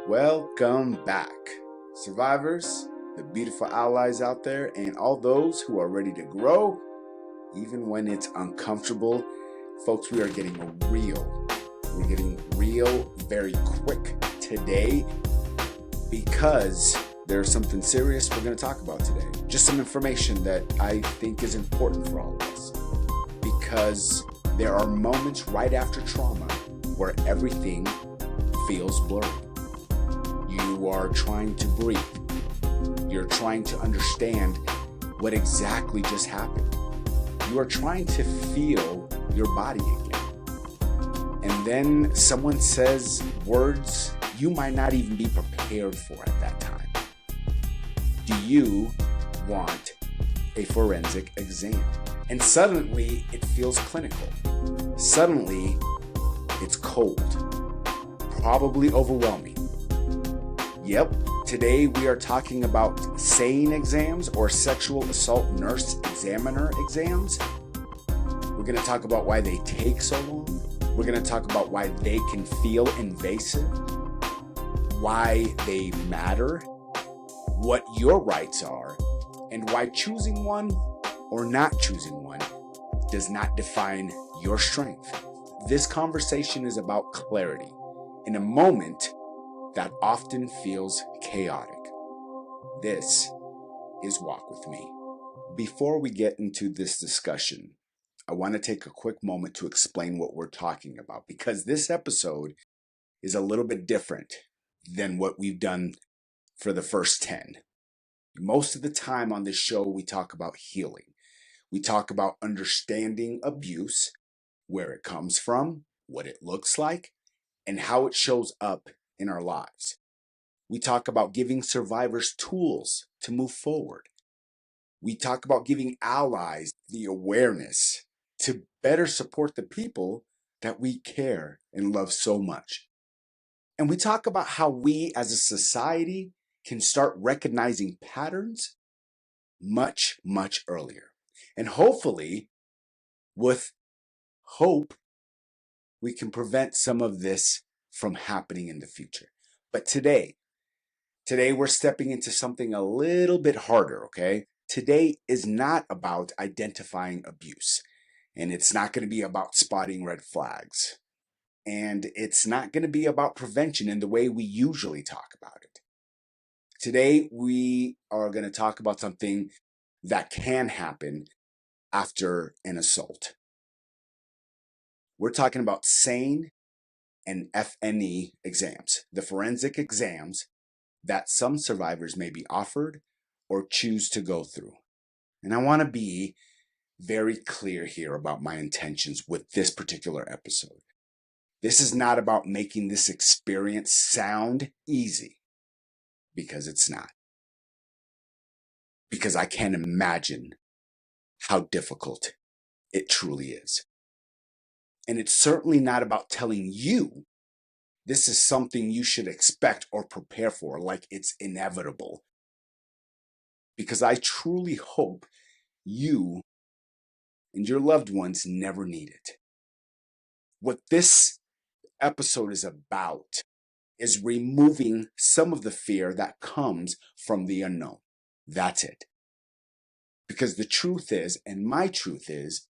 Welcome back, survivors, the beautiful allies out there, and all those who are ready to grow, even when it's uncomfortable. Folks, we are getting real. We're getting real very quick today because there's something serious we're going to talk about today. Just some information that I think is important for all of us. Because there are moments right after trauma where everything feels blurry. You are trying to breathe. You're trying to understand what exactly just happened. You are trying to feel your body again. And then someone says words you might not even be prepared for at that time. Do you want a forensic exam? And suddenly it feels clinical. Suddenly it's cold. Probably overwhelming. Yep, today we are talking about SANE exams or sexual assault nurse examiner exams. We're going to talk about why they take so long. We're going to talk about why they can feel invasive, why they matter, what your rights are, and why choosing one or not choosing one does not define your strength. This conversation is about clarity in a moment that often feels chaotic. This is Walk With Me. Before we get into this discussion, I want to take a quick moment to explain what we're talking about, because this episode is a little bit different than what we've done for the first 10. Most of the time on this show, we talk about healing. We talk about understanding abuse, where it comes from, what it looks like, and how it shows up in our lives. We talk about giving survivors tools to move forward. We talk about giving allies the awareness to better support the people that we care and love so much. And we talk about how we as a society can start recognizing patterns much, much earlier. And hopefully, with hope, we can prevent some of this from happening in the future. But today we're stepping into something a little bit harder, okay? Today is not about identifying abuse, and it's not going to be about spotting red flags, and it's not going to be about prevention in the way we usually talk about it. Today, we are going to talk about something that can happen after an assault. We're talking about SANE and FNE exams, the forensic exams that some survivors may be offered or choose to go through. And I want to be very clear here about my intentions with this particular episode. This is not about making this experience sound easy, because it's not. Because I can't imagine how difficult it truly is. And it's certainly not about telling you this is something you should expect or prepare for, like it's inevitable. Because I truly hope you and your loved ones never need it. What this episode is about is removing some of the fear that comes from the unknown. That's it. Because the truth is, and my truth is,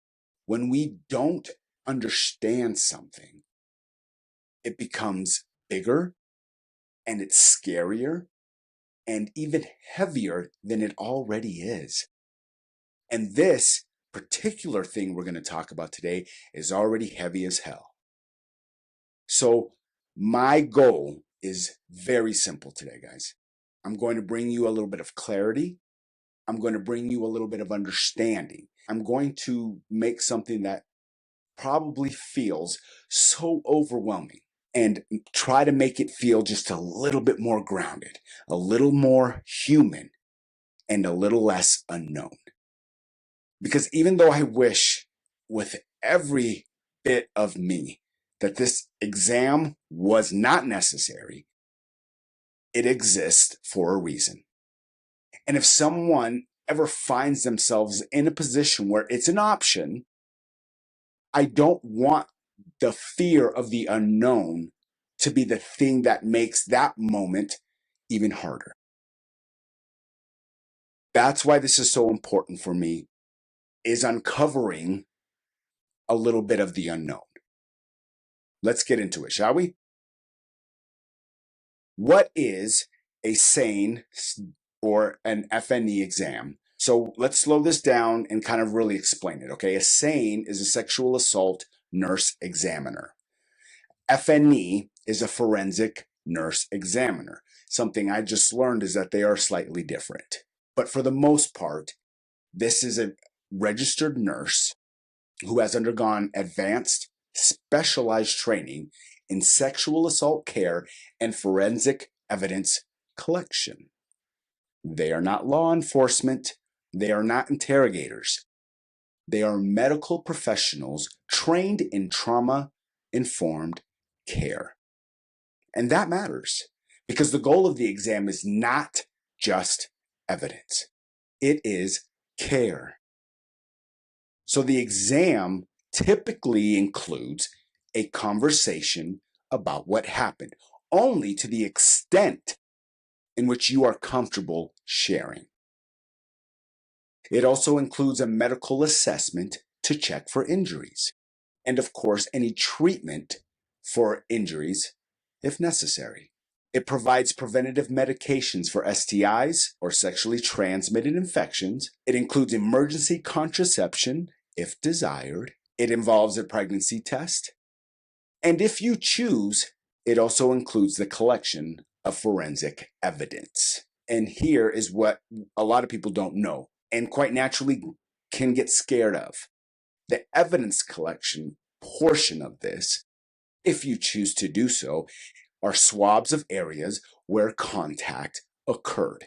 when we don't understand something, it becomes bigger and it's scarier and even heavier than it already is. And this particular thing we're going to talk about today is already heavy as hell. So my goal is very simple today, guys. I'm going to bring you a little bit of clarity. I'm going to bring you a little bit of understanding. I'm going to make something that probably feels so overwhelming and try to make it feel just a little bit more grounded, a little more human, and a little less unknown. Because even though I wish with every bit of me that this exam was not necessary, it exists for a reason. And if someone ever finds themselves in a position where it's an option, I don't want the fear of the unknown to be the thing that makes that moment even harder. That's why this is so important for me, is uncovering a little bit of the unknown. Let's get into it, shall we? What is a SANE or an FNE exam? So let's slow this down and kind of really explain it, okay? A SANE is a sexual assault nurse examiner. FNE is a forensic nurse examiner. Something I just learned is that they are slightly different. But for the most part, this is a registered nurse who has undergone advanced specialized training in sexual assault care and forensic evidence collection. They are not law enforcement. They are not interrogators. They are medical professionals trained in trauma-informed care. And that matters because the goal of the exam is not just evidence. It is care. So the exam typically includes a conversation about what happened, only to the extent in which you are comfortable sharing. It also includes a medical assessment to check for injuries, and of course, any treatment for injuries if necessary. It provides preventative medications for STIs or sexually transmitted infections. It includes emergency contraception if desired. It involves a pregnancy test. And if you choose, it also includes the collection of forensic evidence. And here is what a lot of people don't know and quite naturally can get scared of. The evidence collection portion of this, if you choose to do so, are swabs of areas where contact occurred.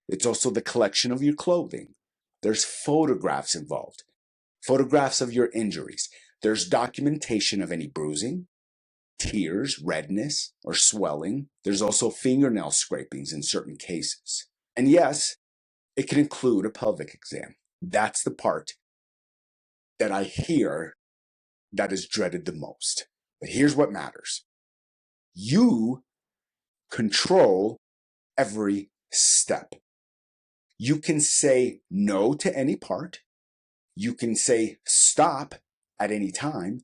It's also the collection of your clothing. There's photographs involved, photographs of your injuries. There's documentation of any bruising, tears, redness, or swelling. There's also fingernail scrapings in certain cases. And yes, it can include a pelvic exam. That's the part that I hear that is dreaded the most. But here's what matters. You control every step. You can say no to any part. You can say stop at any time.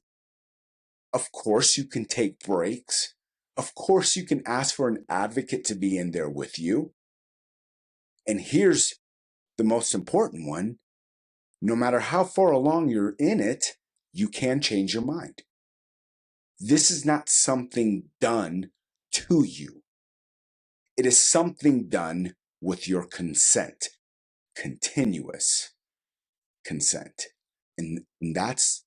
Of course, you can take breaks. Of course, you can ask for an advocate to be in there with you. And here's the most important one. No matter how far along you're in it, you can change your mind. This is not something done to you. It is something done with your consent, continuous consent. And that's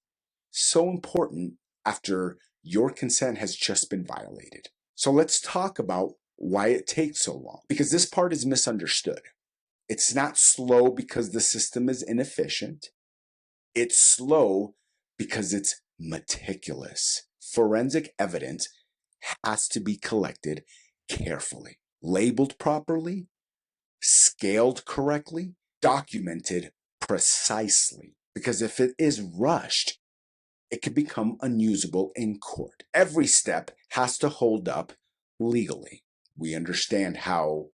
so important after your consent has just been violated. So let's talk about why it takes so long, because this part is misunderstood. It's not slow because the system is inefficient. It's slow because it's meticulous. Forensic evidence has to be collected carefully, labeled properly, scaled correctly, documented precisely. Because if it is rushed, it can become unusable in court. Every step has to hold up legally. We understand how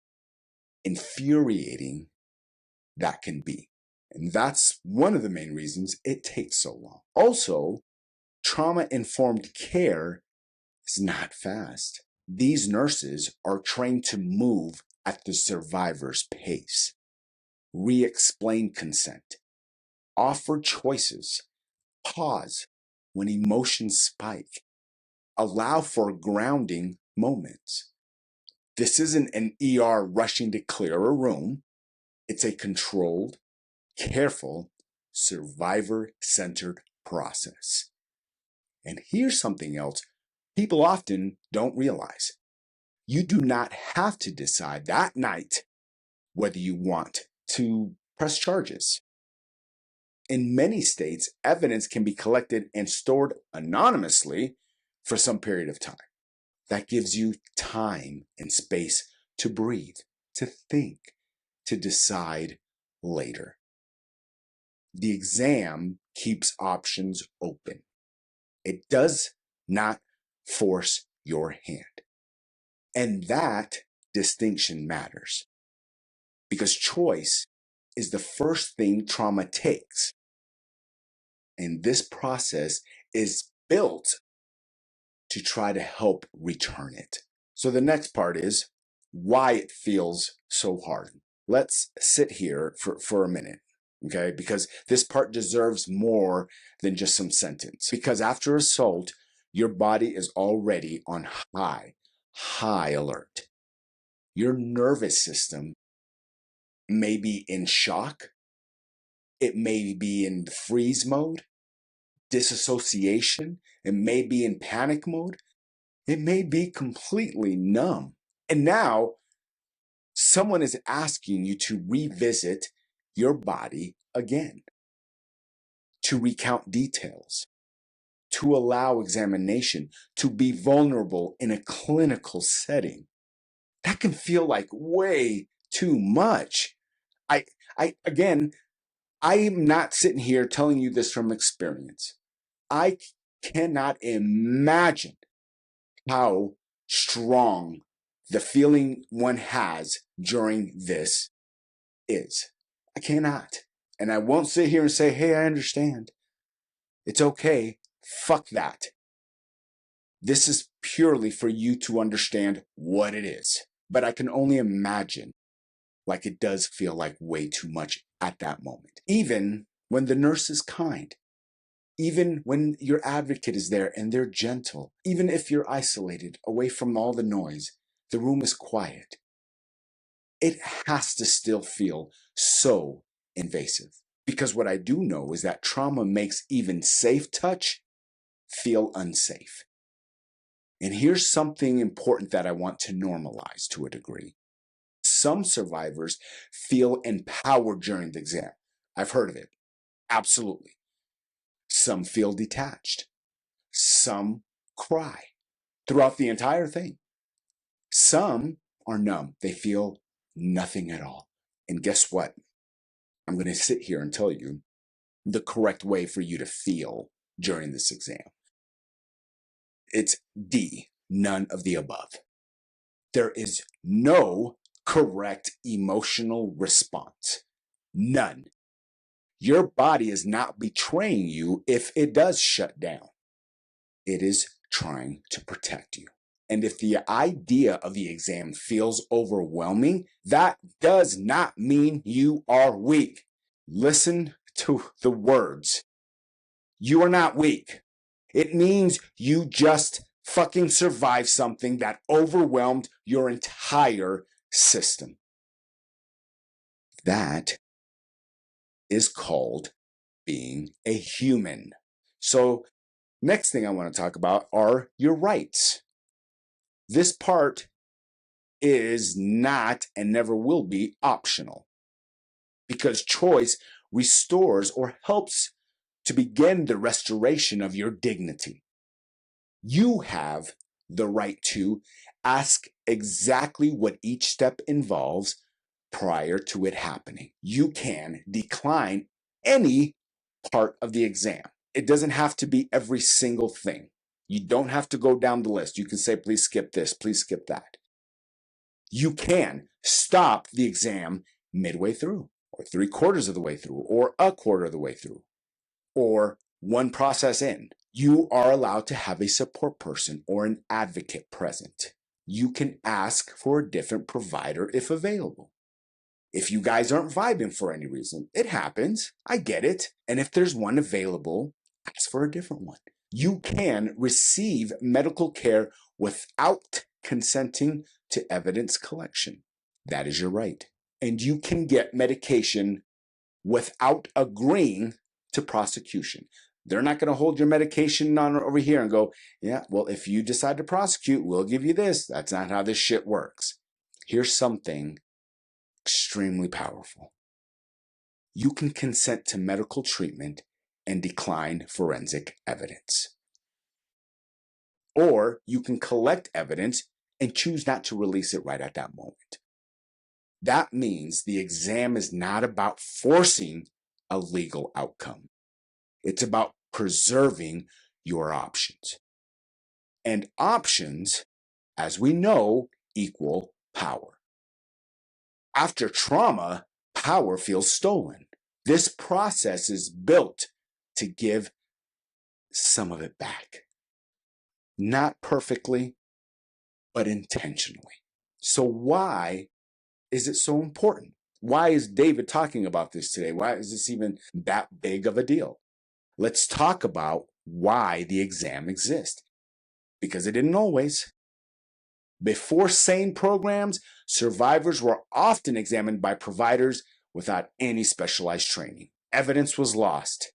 infuriating that can be. And that's one of the main reasons it takes so long. Also, trauma-informed care is not fast. These nurses are trained to move at the survivor's pace, re-explain consent, offer choices, pause when emotions spike, allow for grounding moments. This isn't an ER rushing to clear a room. It's a controlled, careful, survivor-centered process. And here's something else people often don't realize. You do not have to decide that night whether you want to press charges. In many states, evidence can be collected and stored anonymously for some period of time. That gives you time and space to breathe, to think, to decide later. The exam keeps options open. It does not force your hand. And that distinction matters because choice is the first thing trauma takes. And this process is built to try to help return it. So the next part is why it feels so hard. Let's sit here for a minute, okay? Because this part deserves more than just some sentence. Because after assault, your body is already on high alert. Your nervous system may be in shock. It may be in freeze mode, disassociation. It may be in panic mode. It may be completely numb. And now someone is asking you to revisit your body again, to recount details, to allow examination, to be vulnerable in a clinical setting. That can feel like way too much. Again, I am not sitting here telling you this from experience. I cannot imagine how strong the feeling one has during this is. I cannot. And I won't sit here and say, hey, I understand. It's okay. Fuck that. This is purely for you to understand what it is. But I can only imagine like it does feel like way too much at that moment. Even when the nurse is kind. Even when your advocate is there and they're gentle. Even if you're isolated, away from all the noise, the room is quiet. It has to still feel so invasive. Because what I do know is that trauma makes even safe touch feel unsafe. And here's something important that I want to normalize to a degree. Some survivors feel empowered during the exam. I've heard of it. Absolutely. Some feel detached. Some cry throughout the entire thing. Some are numb. They feel nothing at all. And guess what? I'm going to sit here and tell you the correct way for you to feel during this exam. It's D, none of the above. There is no correct emotional response. None. Your body is not betraying you if it does shut down. It is trying to protect you. And if the idea of the exam feels overwhelming, that does not mean you are weak. Listen to the words. You are not weak. It means you just fucking survived something that overwhelmed your entire system. That is called being a human. So, next thing I want to talk about are your rights. This part is not and never will be optional because choice restores or helps to begin the restoration of your dignity. You have the right to ask exactly what each step involves prior to it happening. You can decline any part of the exam. It doesn't have to be every single thing. You don't have to go down the list. You can say, please skip this, please skip that. You can stop the exam midway through, or 3/4 of the way through, or a quarter of the way through, or one process in. You are allowed to have a support person or an advocate present. You can ask for a different provider if available. If you guys aren't vibing for any reason, it happens. I get it. And if there's one available, ask for a different one. You can receive medical care without consenting to evidence collection. That is your right. And you can get medication without agreeing to prosecution. They're not going to hold your medication on over here and go, yeah, well, if you decide to prosecute, we'll give you this. That's not how this shit works. Here's something extremely powerful. You can consent to medical treatment and decline forensic evidence. Or you can collect evidence and choose not to release it right at that moment. That means the exam is not about forcing a legal outcome. It's about preserving your options. And options, as we know, equal power. After trauma, power feels stolen. This process is built to give some of it back. Not perfectly, but intentionally. So why is it so important? Why is David talking about this today? Why is this even that big of a deal? Let's talk about why the exam exists. Because it didn't always. Before SANE programs, survivors were often examined by providers without any specialized training. Evidence was lost.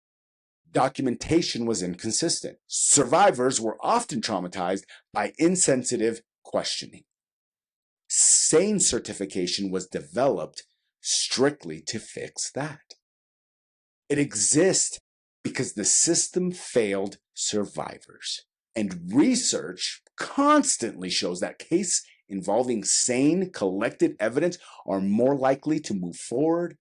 Documentation was inconsistent. Survivors were often traumatized by insensitive questioning. SANE certification was developed strictly to fix that. It exists because the system failed survivors. And research constantly shows that cases involving SANE collected evidence are more likely to move forward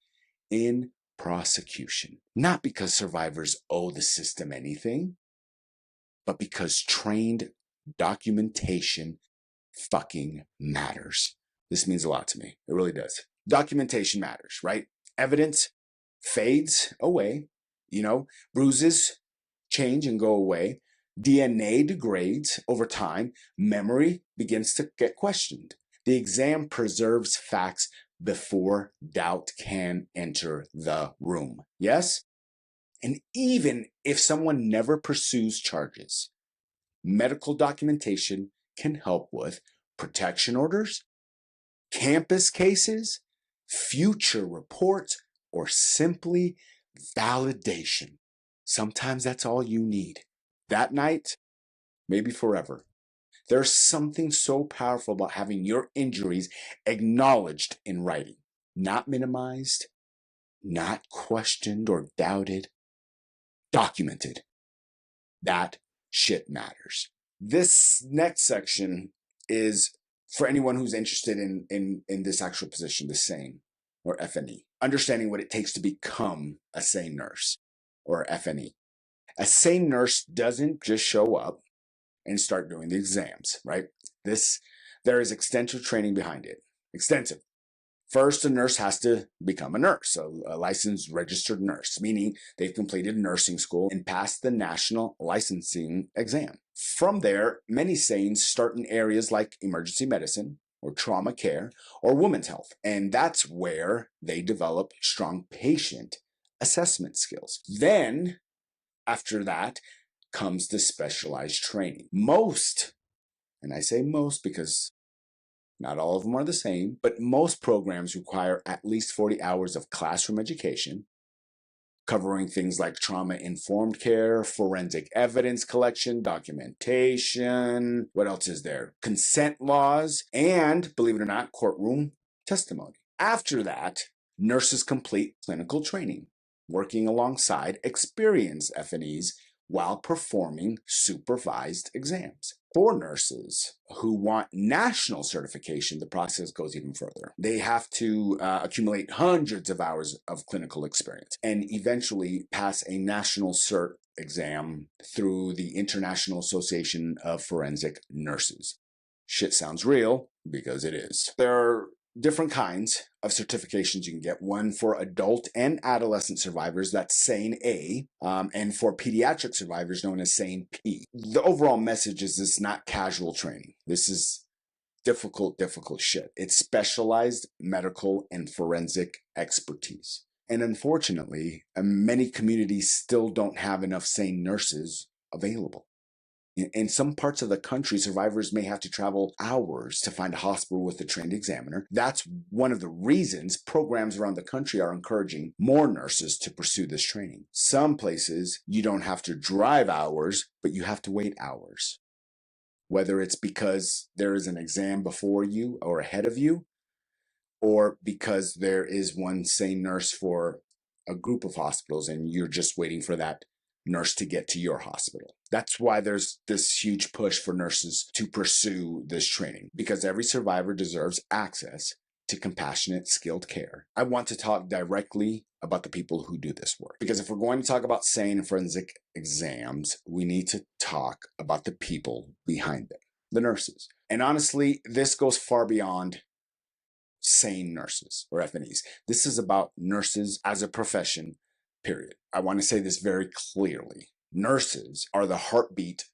in prosecution. Not because survivors owe the system anything, but because trained documentation fucking matters. This means a lot to me. It really does. Documentation matters, right? Evidence fades away. Bruises change and go away. DNA degrades over time. Memory begins to get questioned. The exam preserves facts before doubt can enter the room. Yes? And even if someone never pursues charges, medical documentation can help with protection orders, campus cases, future reports, or simply validation. Sometimes that's all you need. That night, maybe forever. There's something so powerful about having your injuries acknowledged in writing, not minimized, not questioned or doubted, documented. That shit matters. This next section is for anyone who's interested in this actual position, the SANE or FNE, understanding what it takes to become a SANE nurse or FNE. A SANE nurse doesn't just show up and start doing the exams, right? There is extensive training behind it. Extensive. First, a nurse has to become a nurse, a licensed registered nurse, meaning they've completed nursing school and passed the national licensing exam. From there, many SANEs start in areas like emergency medicine or trauma care or women's health, and that's where they develop strong patient assessment skills. Then, after that, comes the specialized training. Most, and I say most because not all of them are the same, but most programs require at least 40 hours of classroom education, covering things like trauma-informed care, forensic evidence collection, documentation, what else is there? Consent laws, and, believe it or not, courtroom testimony. After that, nurses complete clinical training, working alongside experienced FNEs while performing supervised exams. For nurses who want national certification, the process goes even further. They have to accumulate hundreds of hours of clinical experience and eventually pass a national cert exam through the International Association of Forensic Nurses. Shit sounds real because it is. There are different kinds of certifications you can get. One for adult and adolescent survivors, that's SANE A, and for pediatric survivors known as SANE P. The overall message is this is not casual training. This is difficult shit. It's specialized medical and forensic expertise. And unfortunately, many communities still don't have enough SANE nurses available. In some parts of the country, survivors may have to travel hours to find a hospital with a trained examiner. That's one of the reasons programs around the country are encouraging more nurses to pursue this training. Some places, you don't have to drive hours, but you have to wait hours. Whether it's because there is an exam before you or ahead of you, or because there is one SANE nurse for a group of hospitals and you're just waiting for that nurse to get to your hospital. That's why there's this huge push for nurses to pursue this training, because every survivor deserves access to compassionate, skilled care. I want to talk directly about the people who do this work. Because if we're going to talk about SANE and forensic exams, we need to talk about the people behind them, the nurses. And honestly, this goes far beyond SANE nurses or FNEs. This is about nurses as a profession, period. I want to say this very clearly. Nurses are the heartbeat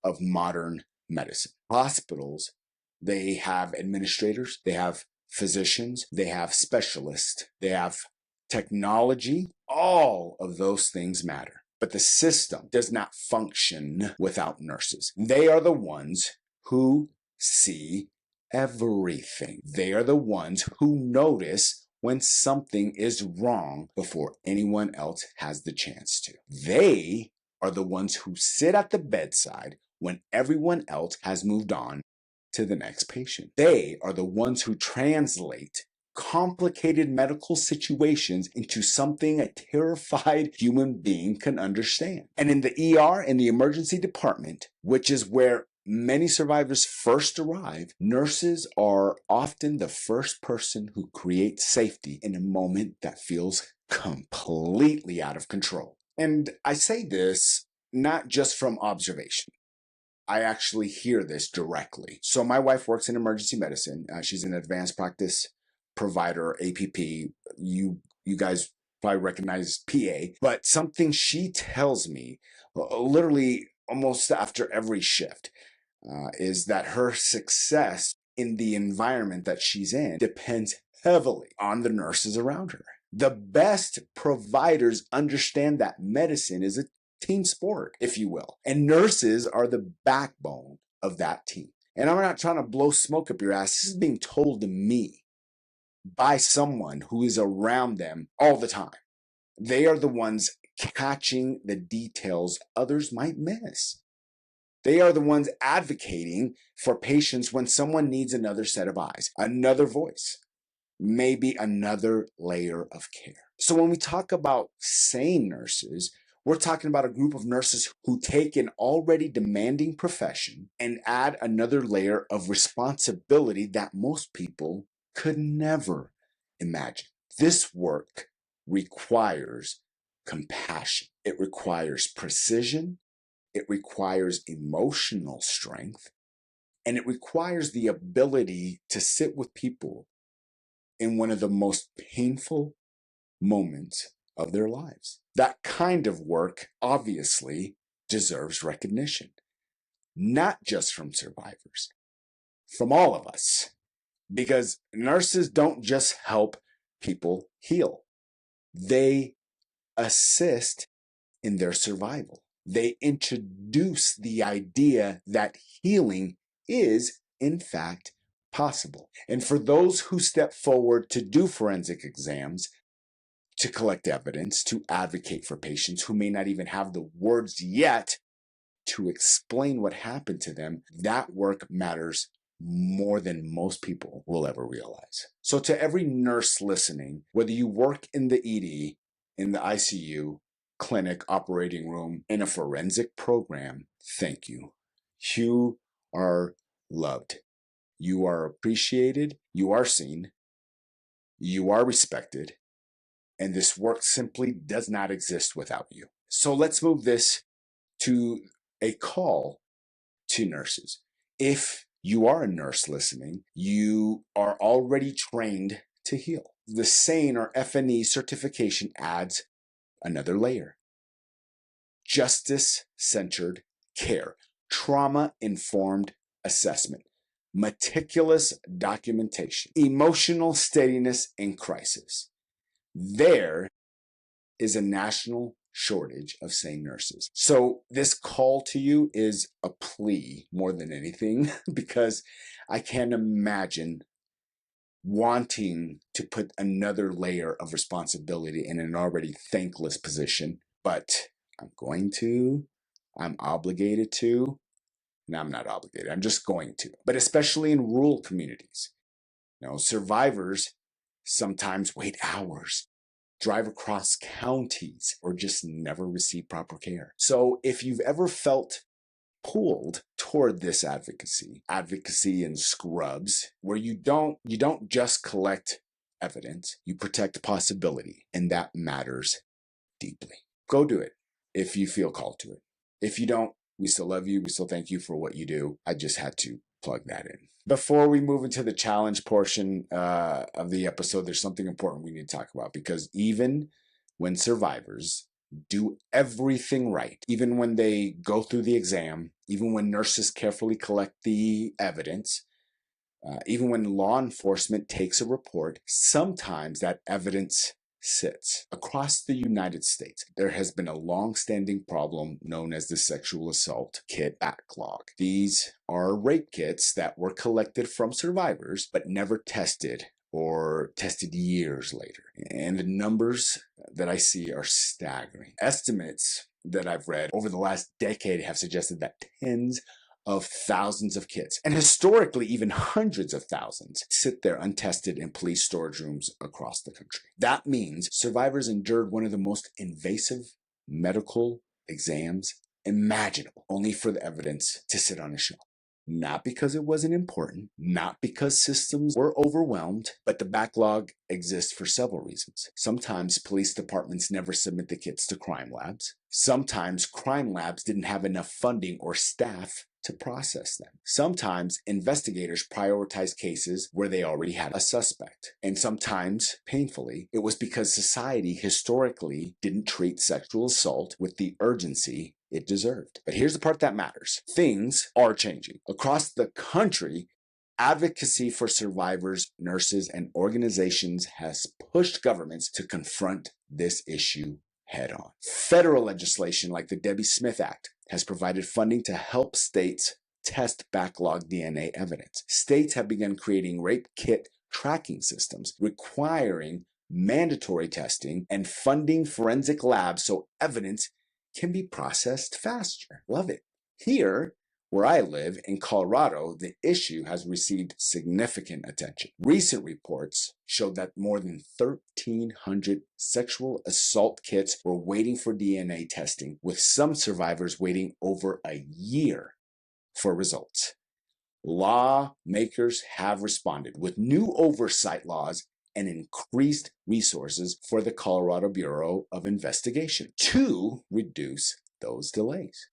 of modern medicine. Hospitals, they have administrators, they have physicians, they have specialists, they have technology. All of those things matter. But the system does not function without nurses. They are the ones who see everything. They are the ones who notice when something is wrong before anyone else has the chance to. They are the ones who sit at the bedside when everyone else has moved on to the next patient. They are the ones who translate complicated medical situations into something a terrified human being can understand. And in the ER, in the emergency department, which is where many survivors first arrive, nurses are often the first person who creates safety in a moment that feels completely out of control. And I say this not just from observation. I actually hear this directly. So my wife works in emergency medicine. She's an advanced practice provider, APP. You guys probably recognize PA. But something she tells me literally almost after every shift is that her success in the environment that she's in depends heavily on the nurses around her. The best providers understand that medicine is a team sport, if you will, and nurses are the backbone of that team. And I'm not trying to blow smoke up your ass. This is being told to me by someone who is around them all the time. They are the ones catching the details others might miss. They are the ones advocating for patients when someone needs another set of eyes, another voice, maybe another layer of care. So when we talk about SANE nurses, we're talking about a group of nurses who take an already demanding profession and add another layer of responsibility that most people could never imagine. This work requires compassion. It requires precision. It requires emotional strength. And it requires the ability to sit with people in one of the most painful moments of their lives. That kind of work obviously deserves recognition, not just from survivors, from all of us, because nurses don't just help people heal. They assist in their survival. They introduce the idea that healing is, in fact, possible. And for those who step forward to do forensic exams, to collect evidence, to advocate for patients who may not even have the words yet to explain what happened to them, that work matters more than most people will ever realize. So to every nurse listening, whether you work in the ED, in the ICU, clinic, operating room, in a forensic program, thank you. You are loved. You are appreciated. You are seen. You are respected. And this work simply does not exist without you. So let's move this to a call to nurses. If you are a nurse listening, you are already trained to heal. The SANE or FNE certification adds another layer. Justice-centered care, trauma-informed assessment, meticulous documentation, emotional steadiness in crisis. There is a national shortage of SANE nurses. So this call to you is a plea more than anything, because I can't imagine wanting to put another layer of responsibility in an already thankless position, but I'm obligated to, and I'm not obligated, I'm just going to. But especially in rural communities, survivors sometimes wait hours, drive across counties, or just never receive proper care. So if you've ever felt pulled toward this advocacy in scrubs, where you don't just collect evidence, you protect possibility, and that matters deeply. Go do it if you feel called to it. If you don't, we still love you. We still thank you for what you do. I just had to plug that in. Before we move into the challenge portion of the episode, there's something important we need to talk about, because even when survivors do everything right, even when they go through the exam, even when nurses carefully collect the evidence, even when law enforcement takes a report, sometimes that evidence sits. Across the United States, there has been a long-standing problem known as the sexual assault kit backlog. These are rape kits that were collected from survivors but never tested, or tested years later. And the numbers that I see are staggering. Estimates that I've read over the last decade have suggested that tens of thousands of kits, and historically even hundreds of thousands, sit there untested in police storage rooms across the country. That means survivors endured one of the most invasive medical exams imaginable, only for the evidence to sit on a shelf. Not because it wasn't important, not because systems were overwhelmed, but the backlog exists for several reasons. Sometimes police departments never submit the kits to crime labs. Sometimes crime labs didn't have enough funding or staff to process them. Sometimes investigators prioritize cases where they already had a suspect. And sometimes, painfully, it was because society historically didn't treat sexual assault with the urgency it deserved. But here's the part that matters. Things are changing. Across the country, advocacy for survivors, nurses, and organizations has pushed governments to confront this issue head on. Federal legislation like the Debbie Smith Act has provided funding to help states test backlog DNA evidence. States have begun creating rape kit tracking systems, requiring mandatory testing and funding forensic labs so evidence can be processed faster. Love it. Here, where I live in Colorado, the issue has received significant attention. Recent reports showed that more than 1,300 sexual assault kits were waiting for DNA testing, with some survivors waiting over a year for results. Lawmakers have responded with new oversight laws and increased resources for the Colorado Bureau of Investigation to reduce those delays.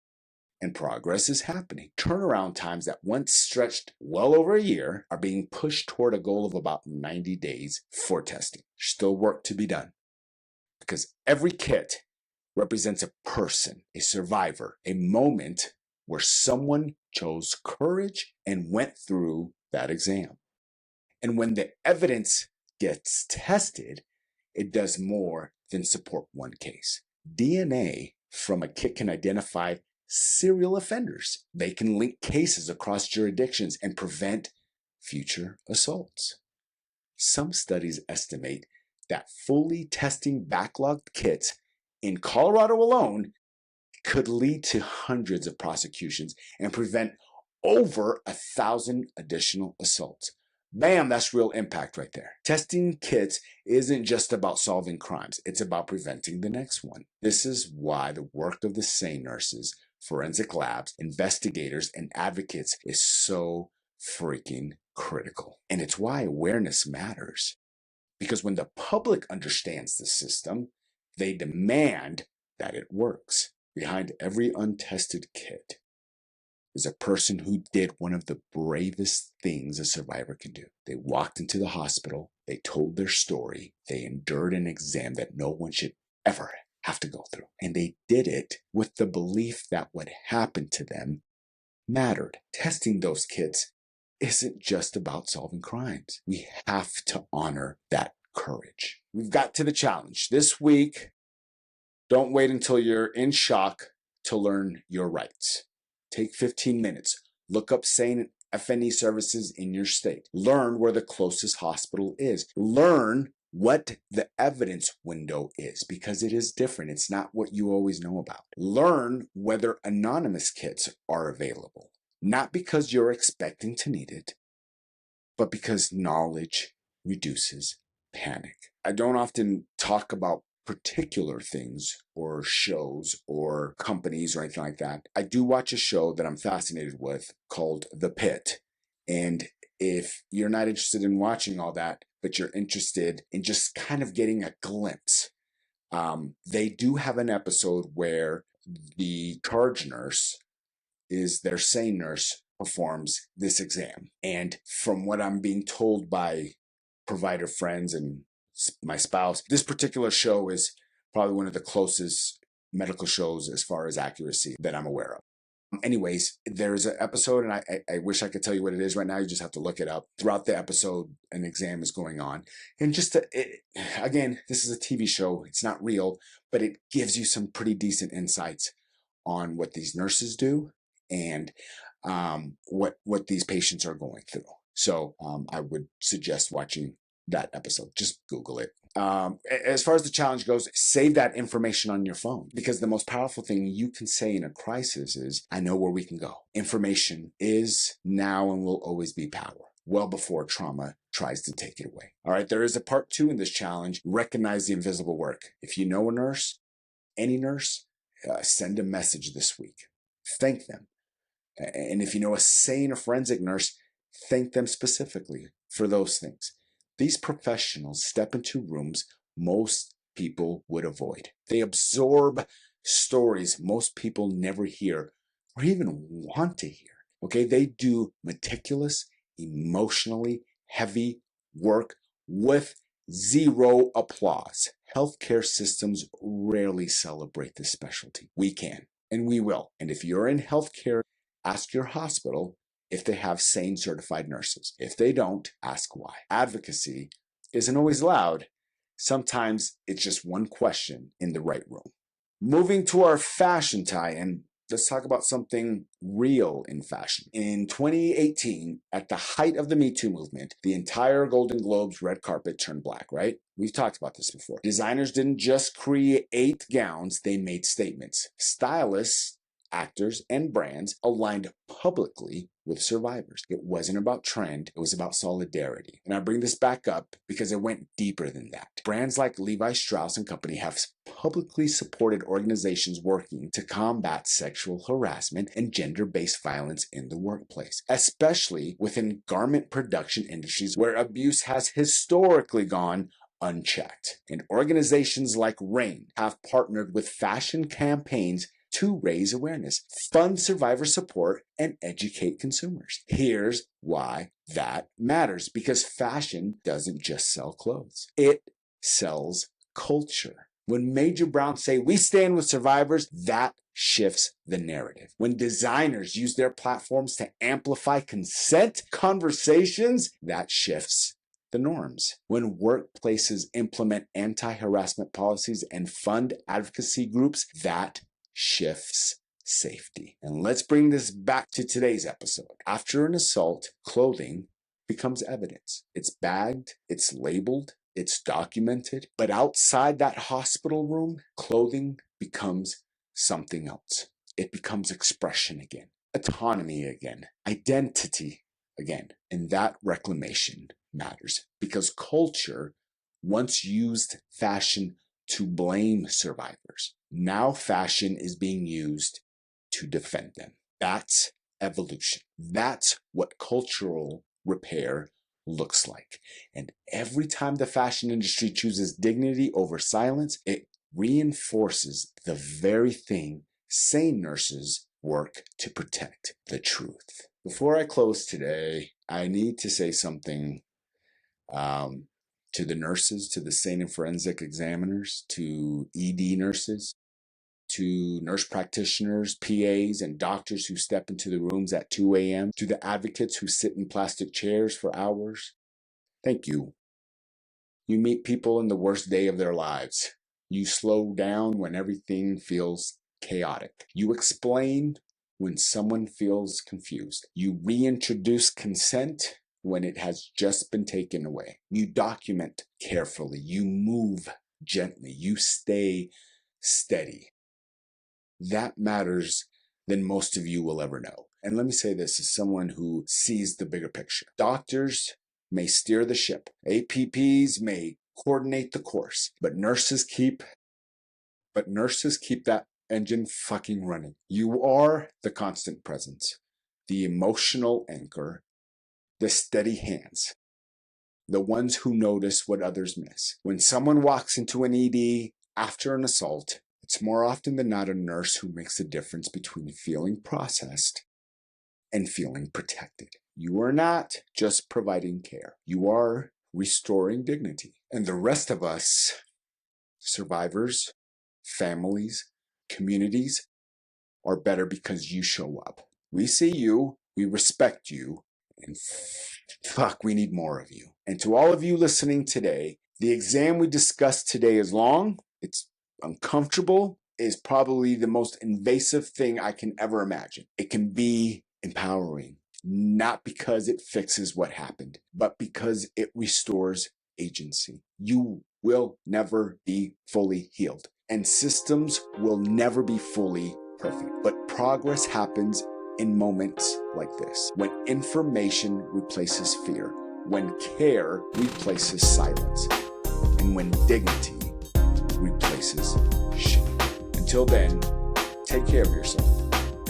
And progress is happening. Turnaround times that once stretched well over a year are being pushed toward a goal of about 90 days for testing. Still work to be done, because every kit represents a person, a survivor, a moment where someone chose courage and went through that exam. And when the evidence gets tested, it does more than support one case. DNA from a kit can identify serial offenders. They can link cases across jurisdictions and prevent future assaults. Some studies estimate that fully testing backlogged kits in Colorado alone could lead to hundreds of prosecutions and prevent over 1,000 additional assaults. Bam, that's real impact right there. Testing kits isn't just about solving crimes, it's about preventing the next one. This is why the work of the SANE nurses, forensic labs, investigators, and advocates is so freaking critical. And it's why awareness matters. Because when the public understands the system, they demand that it works. Behind every untested kit is a person who did one of the bravest things a survivor can do. They walked into the hospital, they told their story, they endured an exam that no one should ever have to go through. And they did it with the belief that what happened to them mattered. Testing those kits isn't just about solving crimes. We have to honor that courage. We've got to the challenge. This week, don't wait until you're in shock to learn your rights. Take 15 minutes. Look up SANE FNE services in your state. Learn where the closest hospital is. Learn what the evidence window is, because it is different. It's not what you always know about. Learn whether anonymous kits are available, not because you're expecting to need it, but because knowledge reduces panic. I don't often talk about particular things or shows or companies or anything like that. I do watch a show that I'm fascinated with called The Pit. And if you're not interested in watching all that, but you're interested in just kind of getting a glimpse, they do have an episode where the charge nurse is their SANE nurse performs this exam. And from what I'm being told by provider friends and my spouse, this particular show is probably one of the closest medical shows as far as accuracy that I'm aware of. Anyways, there's an episode, and I wish I could tell you what it is right now. You just have to look it up. Throughout the episode, an exam is going on. And again, this is a TV show. It's not real, but it gives you some pretty decent insights on what these nurses do and what these patients are going through. So I would suggest watching that episode. Just Google it. As far as the challenge goes, save that information on your phone, because the most powerful thing you can say in a crisis is, I know where we can go. Information is now and will always be power, well before trauma tries to take it away. All right, there is a part 2 in this challenge. Recognize the invisible work. If you know a nurse, any nurse, send a message this week. Thank them. And if you know a SANE or forensic nurse, thank them specifically for those things. These professionals step into rooms most people would avoid. They absorb stories most people never hear or even want to hear. Okay, they do meticulous, emotionally heavy work with zero applause. Healthcare systems rarely celebrate this specialty. We can, and we will. And if you're in healthcare, ask your hospital if they have SANE certified nurses. If they don't, ask why. Advocacy isn't always loud. Sometimes it's just one question in the right room. Moving to our fashion tie-in, let's talk about something real in fashion. In 2018, at the height of the Me Too movement, the entire Golden Globes red carpet turned black, right? We've talked about this before. Designers didn't just create gowns, they made statements. Stylists, actors, and brands aligned publicly with survivors. It wasn't about trend, it was about solidarity. And I bring this back up because it went deeper than that. Brands like Levi Strauss and Company have publicly supported organizations working to combat sexual harassment and gender-based violence in the workplace, especially within garment production industries where abuse has historically gone unchecked. And organizations like RAIN have partnered with fashion campaigns to raise awareness, fund survivor support, and educate consumers. Here's why that matters. Because fashion doesn't just sell clothes. It sells culture. When Major Brands say, we stand with survivors, that shifts the narrative. When designers use their platforms to amplify consent conversations, that shifts the norms. When workplaces implement anti-harassment policies and fund advocacy groups, that shifts safety. And let's bring this back to today's episode. After an assault, clothing becomes evidence. It's bagged, it's labeled, it's documented. But outside that hospital room, clothing becomes something else. It becomes expression again, autonomy again, identity again. And that reclamation matters because culture once used fashion to blame survivors. Now fashion is being used to defend them. That's evolution. That's what cultural repair looks like. And every time the fashion industry chooses dignity over silence, it reinforces the very thing SANE nurses work to protect: the truth. Before I close today, I need to say something to the nurses, to the SANE and forensic examiners, to ED nurses, to nurse practitioners, PAs, and doctors who step into the rooms at 2 a.m., to the advocates who sit in plastic chairs for hours. Thank you. You meet people in the worst day of their lives. You slow down when everything feels chaotic. You explain when someone feels confused. You reintroduce consent when it has just been taken away. You document carefully. You move gently. You stay steady. That matters than most of you will ever know. And let me say this as someone who sees the bigger picture. Doctors may steer the ship. APPs may coordinate the course, but nurses keep that engine fucking running. You are the constant presence, the emotional anchor, the steady hands. the ones who notice what others miss. When someone walks into an ED after an assault, it's more often than not a nurse who makes the difference between feeling processed and feeling protected. You are not just providing care. You are restoring dignity. And the rest of us, survivors, families, communities, are better because you show up. We see you, we respect you, and fuck, we need more of you. And to all of you listening today, the exam we discussed today is long, it's uncomfortable, is probably the most invasive thing I can ever imagine. It can be empowering, not because it fixes what happened, but because it restores agency. You will never be fully healed, and systems will never be fully perfect. But progress happens in moments like this, when information replaces fear, when care replaces silence, and when dignity replaces shame. Until then, take care of yourself,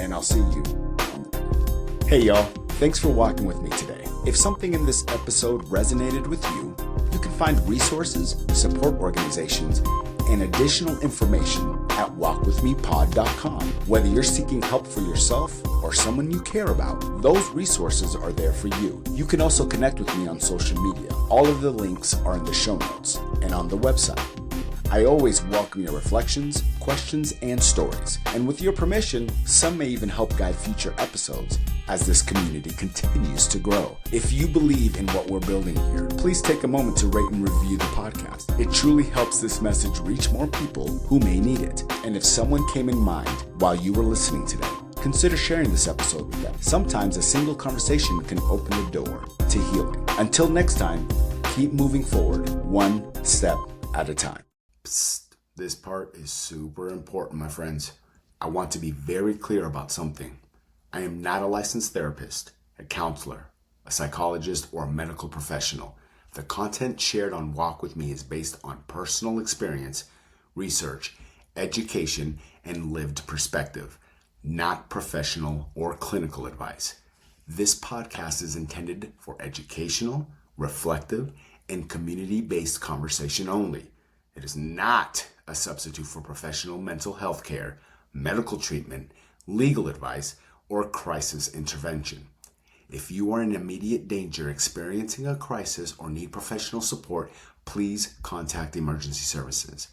and I'll see you on the road. Hey y'all, thanks for walking with me today. If something in this episode resonated with you, you can find resources, support organizations, and additional information at walkwithmepod.com. Whether you're seeking help for yourself or someone you care about, those resources are there for you. You can also connect with me on social media. All of the links are in the show notes and on the website. I always welcome your reflections, questions, and stories. And with your permission, some may even help guide future episodes as this community continues to grow. If you believe in what we're building here, please take a moment to rate and review the podcast. It truly helps this message reach more people who may need it. And if someone came in mind while you were listening today, consider sharing this episode with them. Sometimes a single conversation can open the door to healing. Until next time, keep moving forward, one step at a time. Psst, this part is super important, my friends. I want to be very clear about something. I am not a licensed therapist, a counselor, a psychologist, or a medical professional. The content shared on Walk With Me is based on personal experience, research, education, and lived perspective, not professional or clinical advice. This podcast is intended for educational, reflective, and community-based conversation only. It is not a substitute for professional mental health care, medical treatment, legal advice, or crisis intervention. If you are in immediate danger, experiencing a crisis, or need professional support, please contact emergency services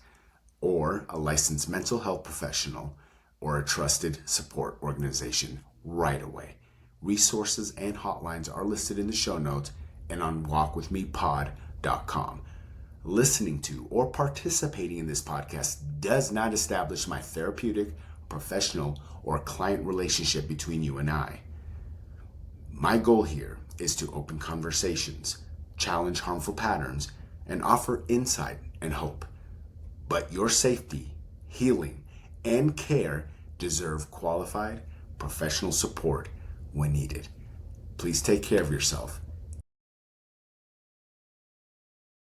or a licensed mental health professional or a trusted support organization right away. Resources and hotlines are listed in the show notes and on walkwithmepod.com. Listening to or participating in this podcast does not establish my therapeutic, professional, or client relationship between you and I. My goal here is to open conversations, challenge harmful patterns, and offer insight and hope. But your safety, healing, and care deserve qualified, professional support when needed. Please take care of yourself